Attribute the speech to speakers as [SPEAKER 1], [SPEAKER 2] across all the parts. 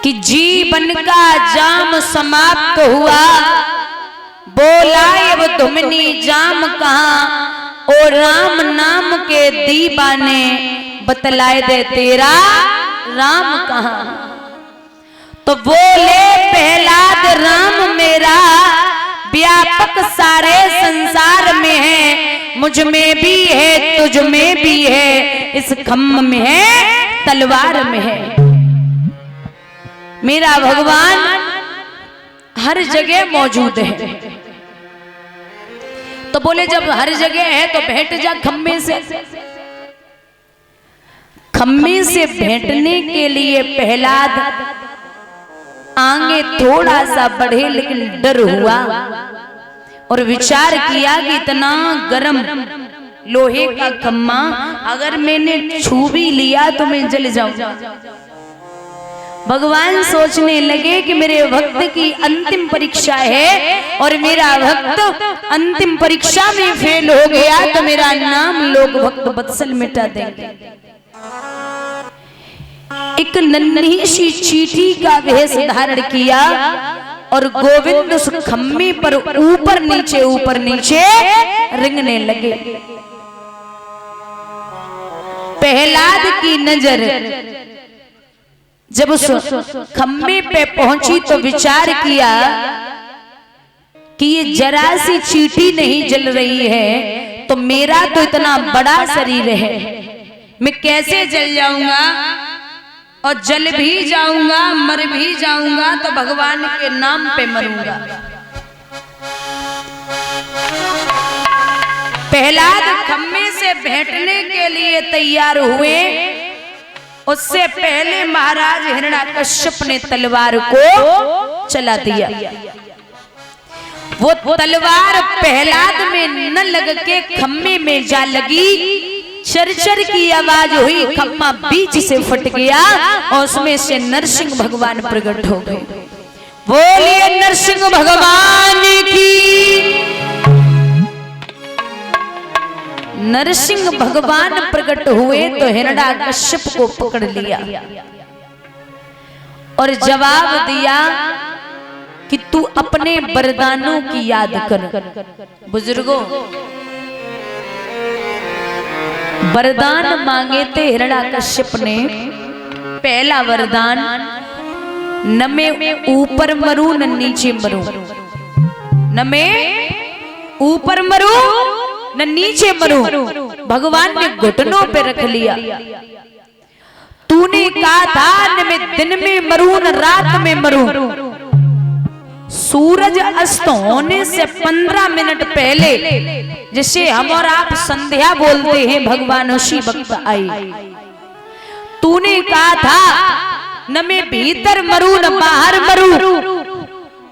[SPEAKER 1] कि जीवन का जाम समाप्त हुआ, बोला अब धुमनी जाम कहाँ, और राम नाम के दीवाने बतलाए दे तेरा राम कहाँ। तो बोले प्रहलाद राम मेरा व्यापक सारे संसार में है, मुझ में भी है तुझ में भी है, इस खम्भ में है तलवार में है। मेरा भगवान हर जगह मौजूद है। तो बोले जब हर जगह है तो भेंट जा खम्भे से। खम्भे से भेंटने के लिए प्रहलाद आगे थोड़ा सा बढ़े, लेकिन डर हुआ और विचार किया कि इतना गर्म लोहे का खम्भा अगर मैंने छू भी लिया तो मैं जल जाऊंगा। भगवान सोचने लगे कि मेरे भक्त की अंतिम परीक्षा है और मेरा भक्त अंतिम परीक्षा में फेल हो गया तो मेरा नाम लोग भक्त वत्सल मिटा देंगे। एक नन्ही सी चींटी का वेश धारण किया और गोविंद उस खम्भे पर ऊपर नीचे रेंगने लगे। प्रहलाद की नजर जब उस खम्भे पे पहुंची तो विचार किया कि ये जरा सी चींटी नहीं जल रही है तो मेरा तो इतना बड़ा शरीर है, मैं कैसे जल जाऊंगा, और जल भी जाऊंगा मर भी जाऊंगा तो भगवान के नाम पे मरूंगा। प्रहलाद खम्भे से भेंटने के लिए तैयार हुए, उससे पहले महाराज हिरण्याकश्यप ने तलवार को चला दिया। वो तलवार प्रहलाद में न लग के खम्भे में जा लगी। चरचर की आवाज हुई, खम्भा बीच से फट गया और उसमें से नरसिंह भगवान प्रकट हो गए। बोलिए नरसिंह भगवान की। नरसिंह भगवान प्रकट हुए तो हिरण्याकश्यप को पकड़ लिया और जवाब दिया कि तू अपने वरदानों की याद कर। बुजुर्गों, वरदान मांगे थे हिरण्याकश्यप ने। पहला वरदान, न मैं ऊपर मरूं न नीचे मरूं, न मैं ऊपर मरूं न नीचे मरूं। भगवान ने घुटनों पे रख लिया। तूने कहा था न मैं दिन में मरूं न रात में मरूं। सूरज अस्त होने से 15 मिनट पहले, जिसे हम और आप संध्या बोलते हैं, भगवान उसी वक्त आई। तूने कहा था न मैं भीतर मरूं न बाहर मरूं,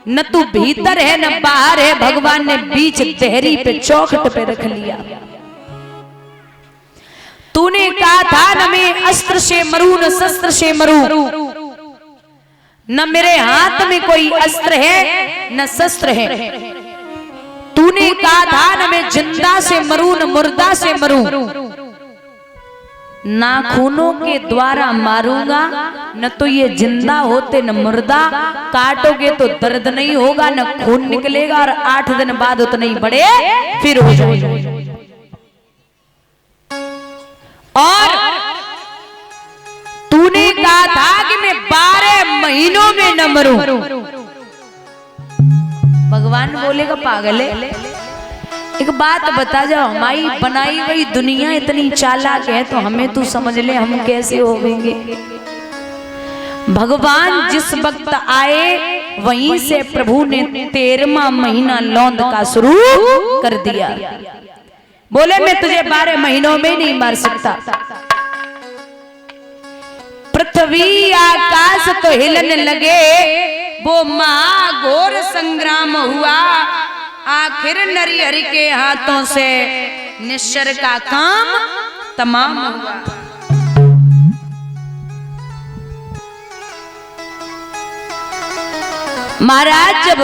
[SPEAKER 1] न तू भीतर है न बाहर है। भगवान ने बीच देहरी पे चौखट पे रख लिया। तूने कहा था न मैं अस्त्र से मरूं न शस्त्र से मरूं, न मेरे हाथ में कोई अस्त्र है न शस्त्र है। तूने कहा था न मैं जिंदा से मरूं न मुर्दा से मरूं, नाखूनों के द्वारा मारूंगा, न तो ये जिंदा होते न मुर्दा। काटोगे तो दर्द नहीं होगा न खून निकलेगा और 8 दिन बाद उतने ही बड़े फिर हो जाएंगे। और तूने कहा था कि मैं 12 महीनों में न मरूं। भगवान बोलेगा पागल है, एक बात बता जाओ, हमारी बनाई हुई दुनिया इतनी चालाक है तो हमें तू समझ ले हम कैसे होवेंगे। भगवान जिस वक्त आए वहीं से प्रभु ने 13वां महीना लौंद का शुरू कर दिया। बोले मैं तुझे 12 महीनों में नहीं मार सकता। पृथ्वी आकाश तो हिलने लगे, वो महाघोर संग्राम हुआ। आखिर नरहरि के हाथों से निश्चर का काम तमाम हुआ। महाराज जब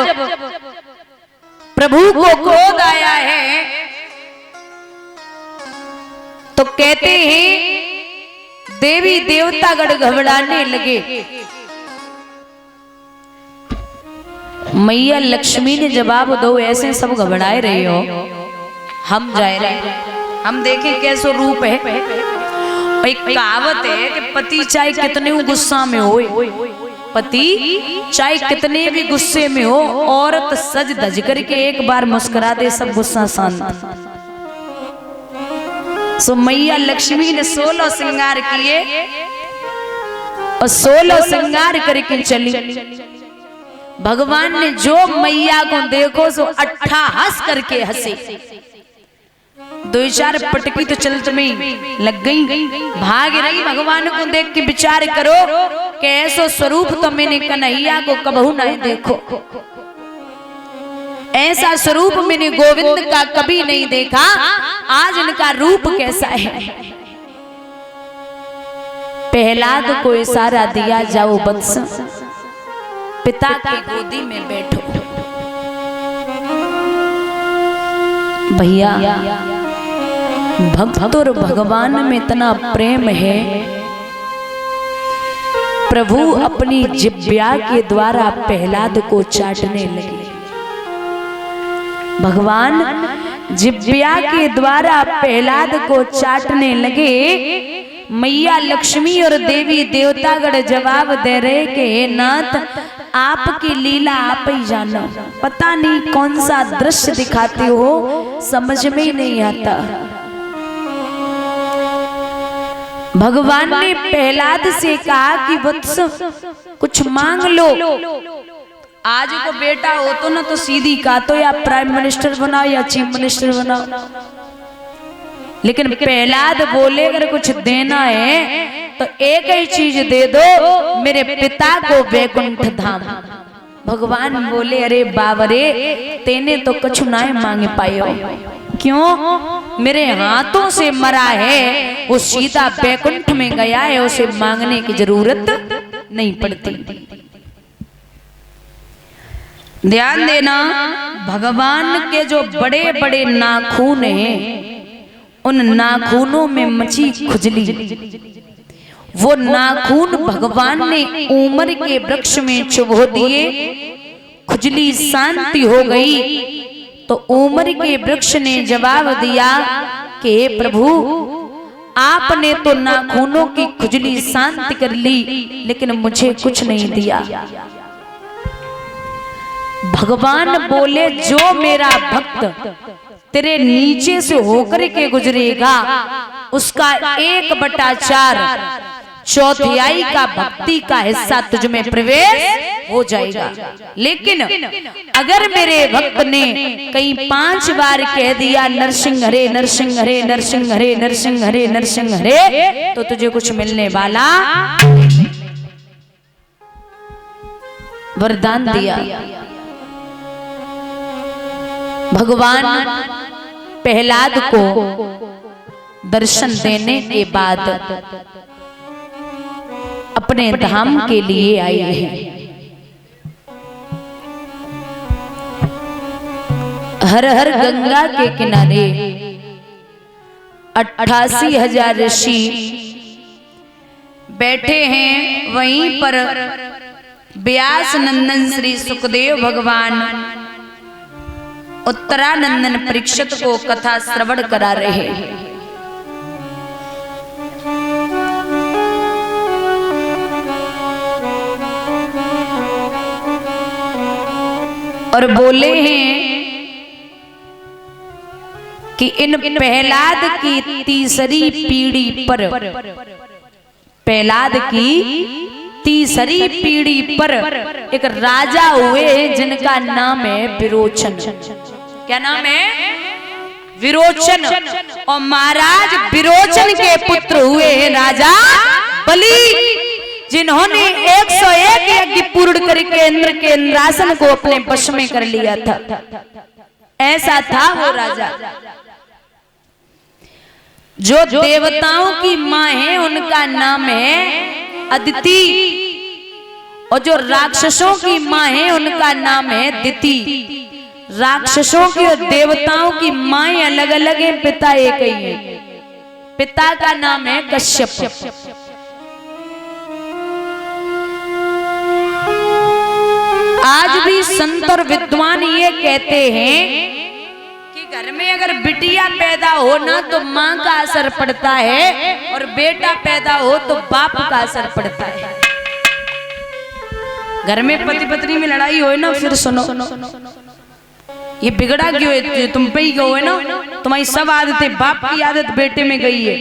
[SPEAKER 1] प्रभु को क्रोध आया है तो कहते हैं देवी देवतागण घबराने लगे। मैया लक्ष्मी ने जवाब दो, ऐसे सब घबराए रहे हो, हम जाए रहे, हम देखें कैसो रूप है। एक कहावत है कि पति चाहे कितने गुस्सा में हो, पति चाहे कितने भी गुस्से में हो, औरत सज धज करके एक बार मुस्कुरा दे, सब गुस्सा शांत। सो मैया लक्ष्मी ने 16 श्रृंगार किए और 16 श्रृंगार करके चली। भगवान ने जो मैया को देखो सो अट्ठाहस करके हंसे। 2-4 पटकी तो चलत में लग गई, भाग रही। भगवान को देख के विचार करो कि ऐसा स्वरूप तो मैंने कन्हैया को कबहू नहीं देखो, ऐसा स्वरूप मैंने गोविंद का कभी नहीं देखा, आज इनका रूप कैसा है। प्रहलाद को इशारा दिया, जाओ वत्स पिता की गोदी में बैठो। भैया भक्त और भगवान में इतना प्रेम है, प्रभु अपनी जिह्वा के द्वारा प्रहलाद को चाटने लगे। भगवान जिह्वा के द्वारा प्रहलाद को चाटने लगे। मैया लक्ष्मी और देवी देवतागण जवाब दे रहे कि हे नाथ, आपकी लीला आप ही जानो, पता नहीं कौन सा दृश्य दिखाते हो, समझ में ही नहीं आता। भगवान ने प्रहलाद से कहा कि वत्स कुछ मांग लो। आज को बेटा हो तो ना तो सीधी कहा तो या प्राइम मिनिस्टर बनाओ या चीफ मिनिस्टर बनाओ, लेकिन प्रहलाद बोले अगर कुछ देना है तो एक ही चीज दे दो, मेरे पिता को वैकुंठ धाम। भगवान बोले अरे बाबरे, तेने तो कछु ना मांगे पायो, क्यों? मेरे हाथों से मरा है, वो सीधा वैकुंठ में गया है, उसे मांगने की जरूरत नहीं पड़ती। ध्यान देना, भगवान के जो बड़े बड़े नाखून हैं, उन नाखूनों में मची खुजली, वो नाखून भगवान ने उमर के वृक्ष में चुभो दिए, खुजली शांति हो गई। तो उमर के वृक्ष ने जवाब दिया कि प्रभु आपने तो नाखूनों की खुजली शांत कर ली, लेकिन मुझे कुछ नहीं दिया। भगवान बोले जो मेरा भक्त तेरे नीचे से होकर के गुजरेगा, उसका 1/4 चौथाई का भक्ति का हिस्सा तुझ में प्रवेश हो जाएगा। लेकिन अगर मेरे भक्त ने कहीं 5 बार कह दिया नरसिंह हरे नरसिंह हरे नरसिंह हरे नरसिंह हरे नरसिंह हरे, तो तुझे कुछ मिलने वाला। वरदान दिया भगवान प्रहलाद को। दर्शन देने के बाद अपने धाम के लिए आए हैं। हर हर गंगा के किनारे 88,000 ऋषि बैठे हैं। वहीं पर व्यास नंदन श्री सुखदेव भगवान उत्तरानंदन परीक्षित को कथा श्रवण करा रहे हैं। और बोले हैं कि इन प्रहलाद की तीसरी पीढ़ी पर, प्रहलाद की तीसरी पीढ़ी पर एक राजा हुए जिनका नाम है विरोचन। क्या नाम है? विरोचन। और महाराज विरोचन के पुत्र हुए हैं राजा बलि, जिन्होंने 101 यज्ञ पूर्ण करके इंद्र के इंद्रासन को अपने वश में कर लिया था। ऐसा था वो राजा। जो देवताओं की मां है उनका नाम है अदिति, और जो राक्षसों की मां है उनका नाम है दिति। राक्षसों की और देवताओं की माएं अलग अलग हैं, पिता एक ही है। पिता का नाम है कश्यप। आज भी संत और विद्वान ये कहते हैं कि घर में अगर बिटिया पैदा हो ना तो माँ का असर पड़ता है, और बेटा पैदा हो तो बाप का असर पड़ता है। घर में पति पत्नी में लड़ाई हो ना, फिर सुनो ये बिगड़ा क्यों है, तुम पे ही गो है ना, तुम्हारी सब आदतें, बाप की आदत बेटे में गई है।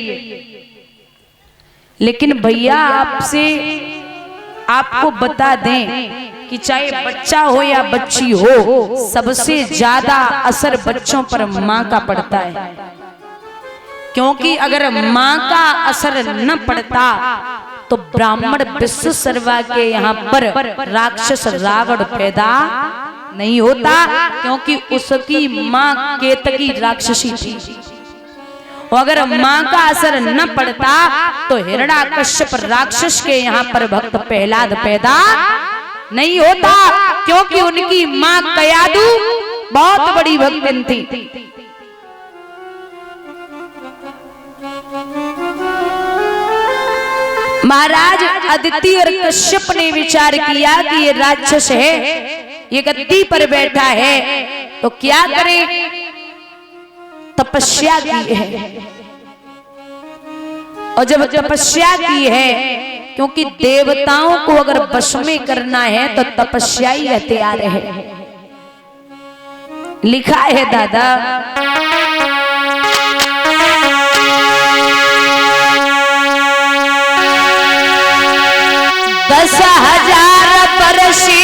[SPEAKER 1] लेकिन भैया आपसे आपको बता दें कि चाहे बच्चा हो या बच्ची हो, सबसे ज्यादा असर बच्चों पर माँ का पड़ता है। क्योंकि अगर माँ का असर न पड़ता तो ब्राह्मण विश्वसर्वा के यहाँ पर राक्षस रावण पैदा नहीं होता, क्योंकि उसकी माँ केतकी राक्षसी थी। अगर माँ का असर न पड़ता तो हिरण्याकश्यप राक्षस के यहाँ पर भक्त प्रहलाद पैदा नहीं होता, क्योंकि उनकी माँ कयादु बहुत बड़ी भक्तिन थी। महाराज अदिति और कश्यप ने विचार किया कि ये राक्षस है, ये गद्दी पर बैठा है, तो क्या करें? तपस्या की है। और जब तपस्या की है, क्योंकि देवताओं को अगर वश में करना है तो तपस्या ही हथियार है। लिखा है दादा, 10,000 बरसी